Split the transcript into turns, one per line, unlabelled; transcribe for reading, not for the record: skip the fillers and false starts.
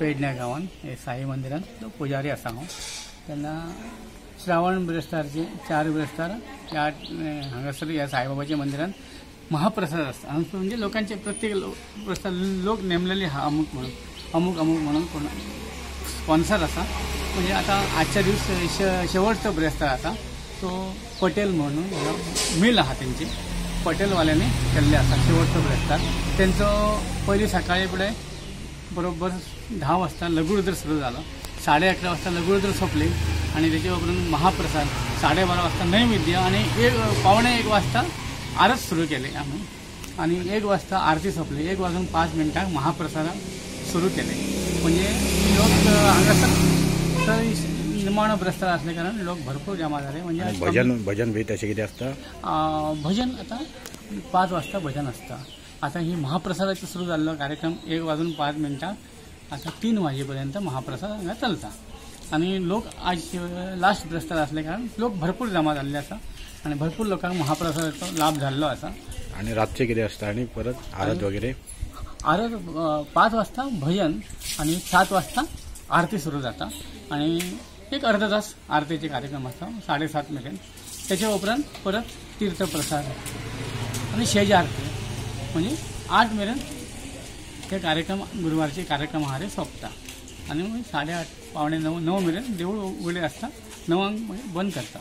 पेडण्या गांवांत हे साई मंदिरांत तो पुजारी आसा हांव. तेन्ना श्रावण बिरेस्तारचे 4 बिरेस्तार हांगासर ह्या साईबाबाच्या मंदिरांत महाप्रसाद आसता. म्हणजे लोकांचे प्रत्येक बिरेस्तार लोक नेमलेले आहा अमूक म्हणून कोण स्पॉन्सर आसा. म्हणजे आता आजच्या दीस शेवटचो बिरेस्तार आसा तो पटेल म्हणून मिल आहा तेंची पटेलवाल्यांनी केल्ले आसा शेवटचो बिरेस्तार. तेंचो पयलीं सकाळी फुडें बरोबर 10 वाजता लघुरुद्र सुरू झालो. 11:30 वाजता लघुरुद्र सोंपली आणि त्याच्या उपरांत महाप्रसाद 12:30 वाजता नैवेद्य आणि 1:15 वाजता आरत सुरू केली आम्ही आणि 1 वाजता आरती सोंपली. 1:05 महाप्रसाद सुरू केले. म्हणजे लोक हांगासर निमाणो बिरेस्तार असले कारण लोक भरपूर जमा झाले. म्हणजे
भजन बी तशें कितें आसता.
भजन आता 5 वाजता भजन असतं. आता ही महाप्रसादाचा सुरू झालेला कार्यक्रम 1:05 आता 3 वाजेपर्यंत महाप्रसाद हांगा चलता. आणि लोक आज लास्ट बिरेस्तार असले कारण लोक भरपूर जमा झालेले आसा आणि भरपूर लोकांक महाप्रसादाचो लाभ झाल्लो आसा.
आणि रातचे कितें आसता आणि परत आरत वगैरे.
आरत 5 वाजता भजन आणि 7 वाजता आरती सुरू जाता आणि एक अर्धा तास आरतीचे कार्यक्रम असता 7:30 मेरेन. त्याच्या उपरांत परत तीर्थप्रसाद आणि शेज आरती म्हणजे 8 मेरेन हे कार्यक्रम गुरुवारचे कार्यक्रम हारे सोंपता आणि 8:30 पावणे 9 मेरेन देवूळ उगडे आसता. 9 बंद करता.